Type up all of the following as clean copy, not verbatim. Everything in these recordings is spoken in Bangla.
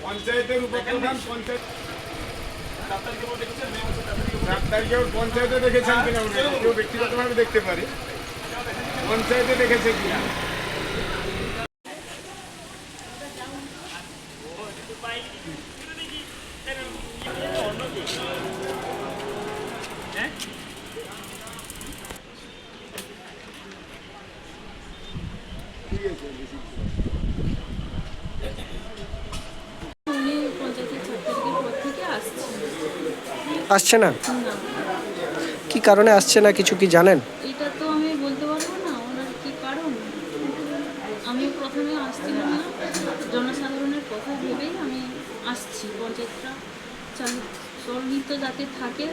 পঞ্চায়েতের উপপ্রধান পঞ্চায়েত 7 তারিখে পঞ্চায়েতে দেখেছেন কিনা কেউ ব্যক্তিগতভাবে দেখতে পারে, পঞ্চায়েতে দেখেছে কিনা। উনি পঞ্চায়েতের 4 তারিখের পর থেকে আসছে না? না, কি কারণে আসছে না কিছু কি জানেন? এটা তো আমি বলতে পারবো না ওনার কি কারণ। আমি প্রথমে আসছিলাম না, জনসাধারণের কথা ভেবেই আমি আসছি। পঞ্চায়েতটা চালিত যাতে থাকে,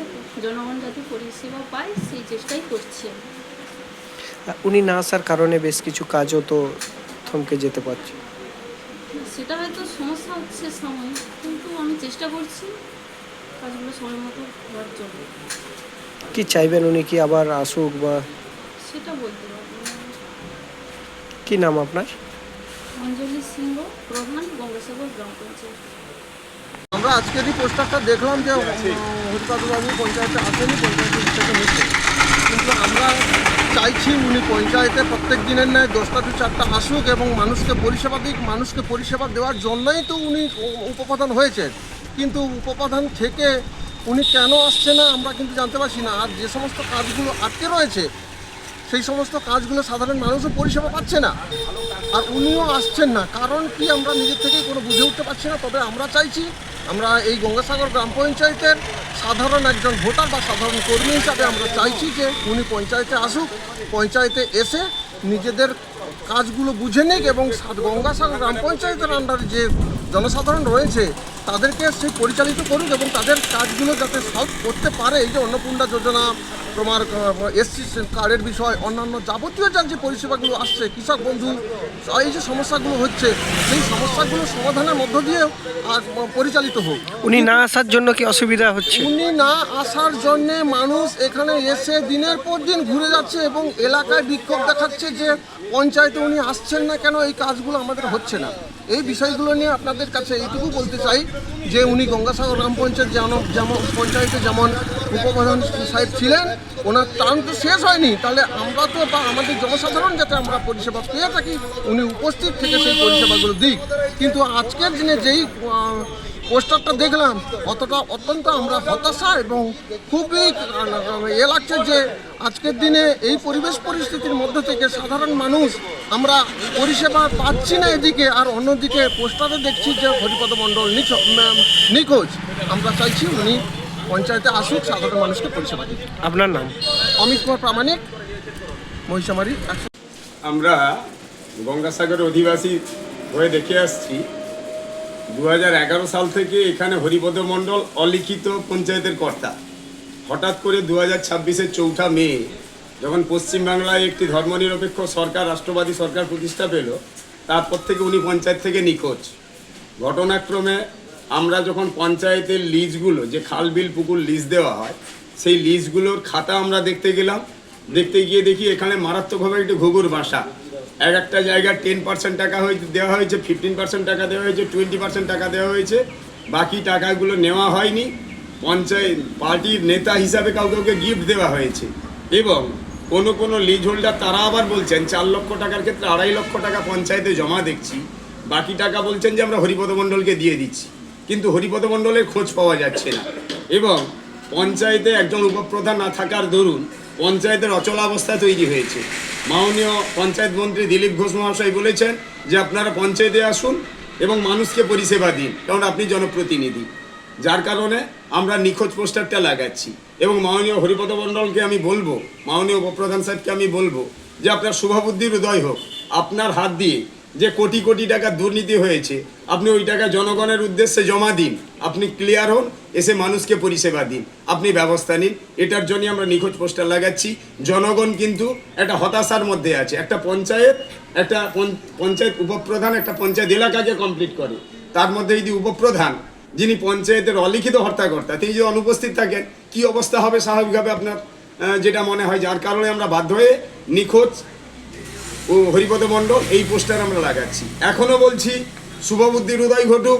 জনগণ যাতে পরিষেবা পায় সেই চেষ্টাই করছি। উনি না আসার কারণে বেশ কিছু কাজও তো থমকে যেতে পারছে। সেটা হয়তো সমস্যা হচ্ছে সময়, কিন্তু আমি চেষ্টা করছি কাজগুলো সময় মতো হওয়ার জন্য। কি চাইবেন উনি কি আবার আসুক বা? সেটা বলতে পারবো না। কি নাম আপনার? অঞ্জলি সিংহ, প্রধান, গঙ্গাসাগর গ্রাম পঞ্চায়েত। আমরা আজকের এই পোস্টারটা দেখলাম যে হরিপদবাবু পঞ্চায়েতে আসেনি, পঞ্চায়েতের থেকে নিচ্ছে, কিন্তু আমরা চাইছি উনি পঞ্চায়েতে প্রত্যেক দিনের ন্যায় 10টা to 4টা আসুক এবং মানুষকে পরিষেবা দিক। মানুষকে পরিষেবা দেওয়ার জন্যই তো উনি উপপ্রধান হয়েছেন, কিন্তু উপপ্রধান থেকে উনি কেন আসছে না আমরা কিন্তু জানতে পারছি না। আর যে সমস্ত কাজগুলো আটকে রয়েছে সেই সমস্ত কাজগুলো সাধারণ মানুষও পরিষেবা পাচ্ছে না, আর উনিও আসছেন না। কারণ কি আমরা নিজের থেকেই কোনো বুঝে উঠতে পারছি না। তবে আমরা চাইছি, আমরা এই গঙ্গাসাগর গ্রাম পঞ্চায়েতের সাধারণ একজন ভোটার বা সাধারণ কর্মী হিসাবে আমরা চাইছি যে উনি পঞ্চায়েতে আসুক, পঞ্চায়েতে এসে নিজেদের কাজগুলো বুঝে নিক এবং গঙ্গাসাগর গ্রাম পঞ্চায়েতের আন্ডারে যে জনসাধারণ রয়েছে তাদেরকে সে পরিচালিত করুক এবং তাদের কাজগুলো যাতে সলভ করতে পারে। এই যে অন্নপূর্ণা যোজনা, তোমার এসসি কার্ডের বিষয়, অন্যান্য যাবতীয় যার যে পরিষেবাগুলো আসছে, কৃষক বন্ধু, এই যে সমস্যাগুলো হচ্ছে সেই সমস্যাগুলো সমাধানের মধ্য দিয়ে পরিচালিত হোক। উনি না আসার জন্য কি অসুবিধা হচ্ছে? উনি না আসার জন্যে মানুষ এখানে এসে দিনের পর দিন ঘুরে যাচ্ছে এবং এলাকায় বিক্ষোভ দেখাচ্ছে যে পঞ্চায়েতে উনি আসছেন না কেন, এই কাজগুলো আমাদের হচ্ছে না। এই বিষয়গুলো নিয়ে আপনাদের কাছে এইটুকু বলতে চাই যে উনি গঙ্গাসাগর গ্রাম পঞ্চায়েত যেমন পঞ্চায়েতে যেমন উপপ্রধান সাহেব ছিলেন, ওনার টার্ম তো শেষ হয়নি, তাহলে আমরা তো বা আমাদের জনসাধারণ যাতে আমরা পরিষেবা পেয়ে থাকি উনি উপস্থিত থেকে সেই পরিষেবাগুলো দিক। কিন্তু আজকের দিনে যেই পোস্টারটা দেখলাম অত্যন্ত আমরা হতাশা এবং খুবই লাগছে যে আজকের দিনে এই পরিবেশ পরিস্থিতির মধ্যে থেকে সাধারণ মানুষ আমরা পরিষেবা পাচ্ছি না এদিকে, আর অন্যদিকে পোস্টারে দেখছি যে হরিপদ মণ্ডল নিখোঁজ। আমরা চাইছি উনি পঞ্চায়েতে আসুক, সাধারণ মানুষকে পরিষেবা দিক। আপনার নাম? অমিত কুমার প্রামাণিক, মহিষামারি। আমরা গঙ্গাসাগরের অধিবাসী হয়ে দেখে আসছি 2011 সাল থেকে এখানে হরিপদ মণ্ডল অলিখিত পঞ্চায়েতের কর্তা। হঠাৎ করে 2026-এর 4 মে যখন পশ্চিমবাংলায় একটি ধর্মনিরপেক্ষ সরকার, রাষ্ট্রবাদী সরকার প্রতিষ্ঠা পেল, তারপর থেকে উনি পঞ্চায়েত থেকে নিখোঁজ। ঘটনাক্রমে আমরা যখন পঞ্চায়েতের লিজগুলো, যে খাল বিল পুকুর লিজ দেওয়া হয়, সেই লিজগুলোর খাতা আমরা দেখতে গেলাম। দেখতে গিয়ে দেখি এখানে মারাত্মকভাবে একটি ঘুঘুর বাসা। একটা জায়গায় 10% টাকা দেওয়া হয়েছে, 15% টাকা দেওয়া হয়েছে, 20% টাকা দেওয়া হয়েছে, বাকি টাকাগুলো নেওয়া হয়নি। পঞ্চায়েত পার্টির নেতা হিসাবে কাউকে গিফট দেওয়া হয়েছে এবং কোনো লিজ হোল্ডার তারা আবার বলছেন 4 লক্ষ টাকার ক্ষেত্রে 2.5 লক্ষ টাকা পঞ্চায়েতে জমা দেখছি, বাকি টাকা বলছেন যে আমরা হরিপদ মণ্ডলকে দিয়ে দিচ্ছি, কিন্তু হরিপদ মণ্ডলের খোঁজ পাওয়া যাচ্ছে না। এবং পঞ্চায়েতে একজন উপপ্রধান না থাকার দরুন পঞ্চায়েতের অচলাবস্থা তৈরি হয়েছে। মাননীয় পঞ্চায়েত মন্ত্রী দিলীপ ঘোষ মহাশয় বলেছেন যে আপনারা পঞ্চায়েতে আসুন এবং মানুষকে পরিষেবা দিন, কারণ আপনি জনপ্রতিনিধি। যার কারণে আমরা নিখোঁজ পোস্টারটা লাগাচ্ছি এবং মাননীয় হরিপদ মণ্ডলকে আমি বলবো, মাননীয় উপপ্রধান সাহেবকে আমি বলবো যে আপনার শুভবুদ্ধির উদয় হোক। আপনার হাত দিয়ে যে কোটি কোটি টাকা দুর্নীতি হয়েছে, আপনি ওই টাকা জনগণের উদ্দেশ্যে জমা দিন, আপনি ক্লিয়ার হন, এসে মানুষকে পরিষেবা দিন, আপনি ব্যবস্থা নিন। এটার জন্য আমরা নিখোঁজ পোস্টার লাগাচ্ছি। জনগণ কিন্তু একটা হতাশার মধ্যে আছে। একটা পঞ্চায়েত উপপ্রধান একটা পঞ্চায়েত এলাকাকে কমপ্লিট করে, তার মধ্যে যদি উপপ্রধান, যিনি পঞ্চায়েতের অলিখিত হর্তাকর্তা, তিনি যদি অনুপস্থিত থাকেন, কি অবস্থা হবে স্বাভাবিকভাবে আপনার যেটা মনে হয়। যার কারণে আমরা বাধ্য হয়ে নিখোঁজ ও হরিপদ মণ্ডল এই পোস্টার আমরা লাগাচ্ছি। এখনও বলছি শুভবুদ্ধির উদয় ঘটুক,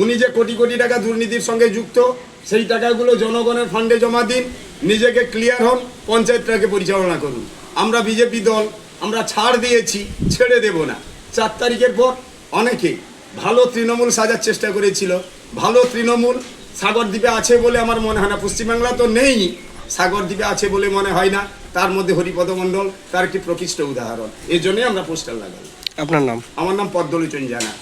উনি যে কোটি কোটি টাকা দুর্নীতির সঙ্গে যুক্ত, সেই টাকাগুলো জনগণের ফান্ডে জমা দিন, নিজেকে ক্লিয়ার হন, পঞ্চায়েতটাকে পরিচালনা করুন। আমরা বিজেপি দল, আমরা ছাড় দিয়েছি, ছেড়ে দেব না। 4 তারিখের পর অনেকে ভালো তৃণমূল সাজার চেষ্টা করেছিল। ভালো তৃণমূল সাগরদ্বীপে আছে বলে আমার মনে হয় না, পশ্চিমবাংলা তো নেই, সাগরদ্বীপে আছে বলে মনে হয় না। তার মধ্যে হরিপদ মণ্ডল তার একটি প্রকৃষ্ট উদাহরণ। এই জন্যই আমরা পোস্টার লাগাই। আপনার নাম? আমার নাম পদ্মলোচন জানা।